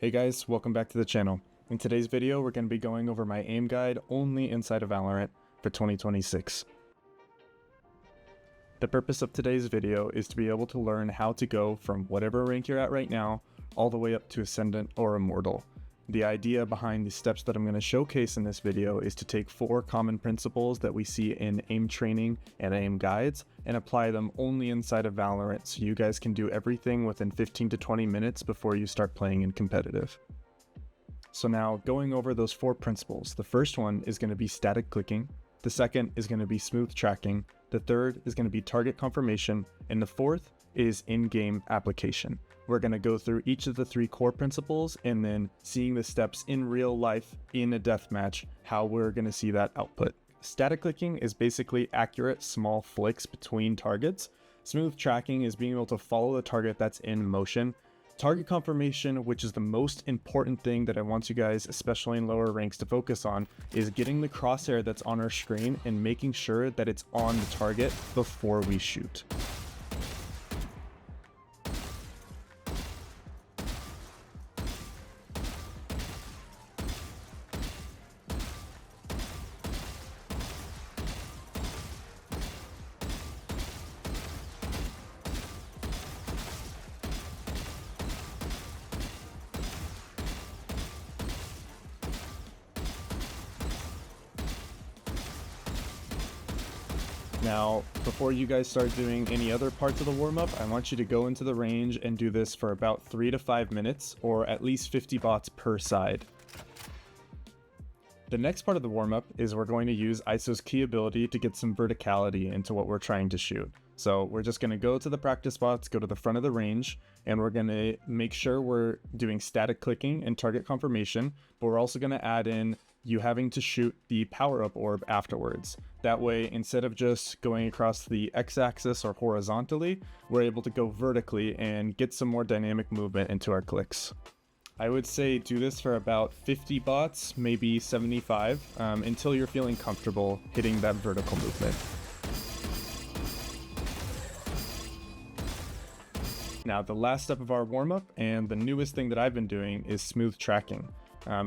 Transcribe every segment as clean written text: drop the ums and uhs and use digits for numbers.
Hey guys, welcome back to the channel. In today's video, we're going to be going over my aim guide only inside of Valorant for 2026. The purpose of today's video is to be able to learn how to go from whatever rank you're at right now, all the way up to Ascendant or Immortal. The idea behind the steps that I'm going to showcase in this video is to take 4 common principles that we see in aim training and aim guides and apply them only inside of Valorant so you guys can do everything within 15 to 20 minutes before you start playing in competitive. So now going over those 4 principles, the first one is going to be static clicking, the second is going to be smooth tracking, the third is going to be target confirmation, and the fourth is in-game application. We're going to go through each of the 3 core principles and then seeing the steps in real life in a deathmatch, how we're going to see that output. Static clicking is basically accurate small flicks between targets. Smooth tracking is being able to follow the target that's in motion. Target confirmation, which is the most important thing that I want you guys, especially in lower ranks, to focus on, is getting the crosshair that's on our screen and making sure that it's on the target before we shoot. Now, before you guys start doing any other parts of the warm-up, I want you to go into the range and do this for about 3 to 5 minutes, or at least 50 bots per side. The next part of the warm-up is we're going to use ISO's key ability to get some verticality into what we're trying to shoot. So we're just going to go to the practice spots, go to the front of the range, and we're going to make sure we're doing static clicking and target confirmation, but we're also going to add in you having to shoot the power-up orb afterwards. That way, instead of just going across the x-axis or horizontally, we're able to go vertically and get some more dynamic movement into our clicks. I would say do this for about 50 bots, maybe 75, until you're feeling comfortable hitting that vertical movement. Now, the last step of our warm-up, and the newest thing that I've been doing, is smooth tracking.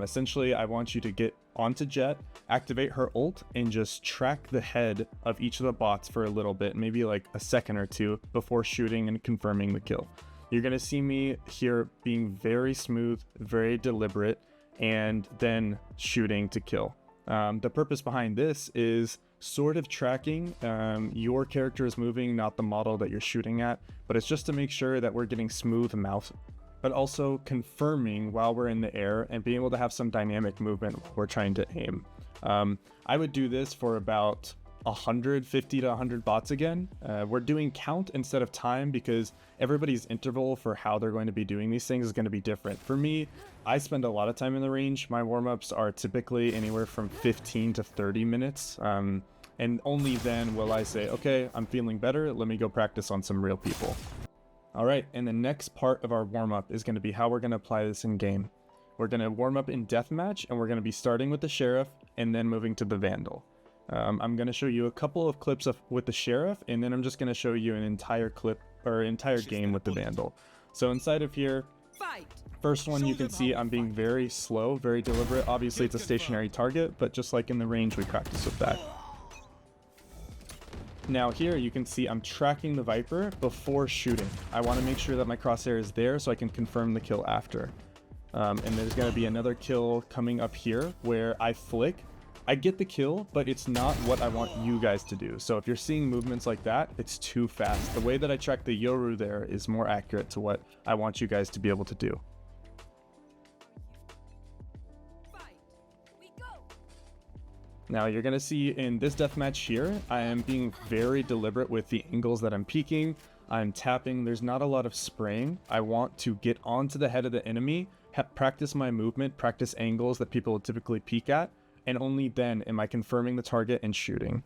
Essentially, I want you to get onto Jet, activate her ult, and just track the head of each of the bots for a little bit, maybe like a second or two, before shooting and confirming the kill. You're going to see me here being very smooth, very deliberate, and then shooting to kill. The purpose behind this is sort of tracking your character is moving, not the model that you're shooting at, but it's just to make sure that we're getting smooth mouse, but also confirming while we're in the air and being able to have some dynamic movement while we're trying to aim. I would do this for about 150 to 100 bots again. We're doing count instead of time because everybody's interval for how they're going to be doing these things is going to be different. For me, I spend a lot of time in the range. My warm-ups are typically anywhere from 15 to 30 minutes. And only then will I say, okay, I'm feeling better. Let me go practice on some real people. All right, and the next part of our warm-up is going to be how we're going to apply this in game. We're going to warm up in Deathmatch, and we're going to be starting with the Sheriff and then moving to the Vandal. I'm going to show you a couple of clips with the Sheriff, and then I'm just going to show you an entire clip or entire game with the Vandal. So inside of here, first one you can see I'm being very slow, very deliberate. Obviously it's a stationary target, but just like in the range, we practice with that. Now here you can see I'm tracking the Viper before shooting. I want to make sure that my crosshair is there so I can confirm the kill after. And there's going to be another kill coming up here where I flick. I get the kill, but it's not what I want you guys to do. So if you're seeing movements like that, it's too fast. The way that I track the Yoru there is more accurate to what I want you guys to be able to do. Now you're going to see in this deathmatch here, I am being very deliberate with the angles that I'm peeking. I'm tapping. There's not a lot of spraying. I want to get onto the head of the enemy, practice my movement, practice angles that people would typically peek at, and only then am I confirming the target and shooting.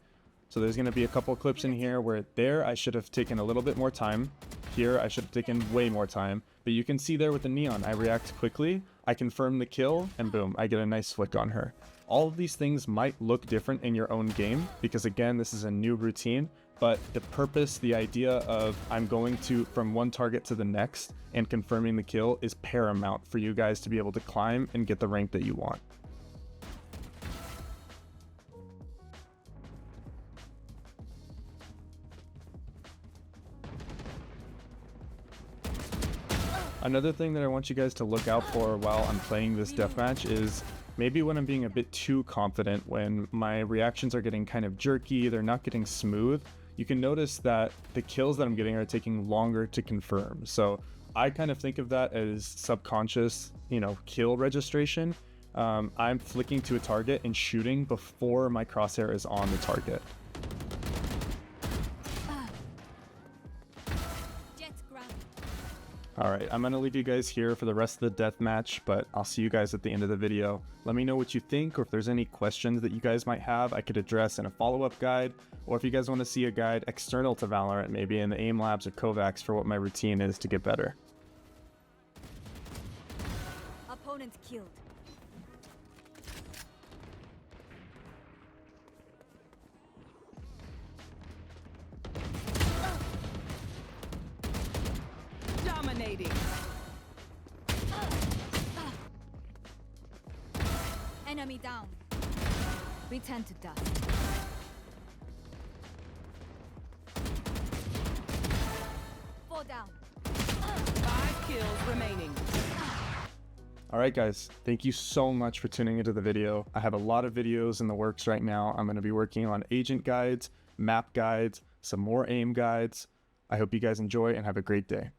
So there's going to be a couple clips in here where there I should have taken a little bit more time. Here I should have taken way more time. But you can see there with the neon, I react quickly, I confirm the kill, and boom, I get a nice flick on her. All of these things might look different in your own game because again, this is a new routine, but the purpose, the idea of I'm going to from one target to the next and confirming the kill is paramount for you guys to be able to climb and get the rank that you want. Another thing that I want you guys to look out for while I'm playing this deathmatch is maybe when I'm being a bit too confident, when my reactions are getting kind of jerky, they're not getting smooth. You can notice that the kills that I'm getting are taking longer to confirm. So I kind of think of that as subconscious, kill registration. I'm flicking to a target and shooting before my crosshair is on the target. Alright, I'm going to leave you guys here for the rest of the deathmatch, but I'll see you guys at the end of the video. Let me know what you think, or if there's any questions that you guys might have I could address in a follow-up guide, or if you guys want to see a guide external to Valorant, maybe in the Aim Labs or Kovacs, for what my routine is to get better. Opponent killed. Dominating. Enemy down. Return to dust. Fall down. 5 kills remaining. Alright guys, thank you so much for tuning into the video. I have a lot of videos in the works right now. I'm going to be working on agent guides, map guides, some more aim guides. I hope you guys enjoy and have a great day.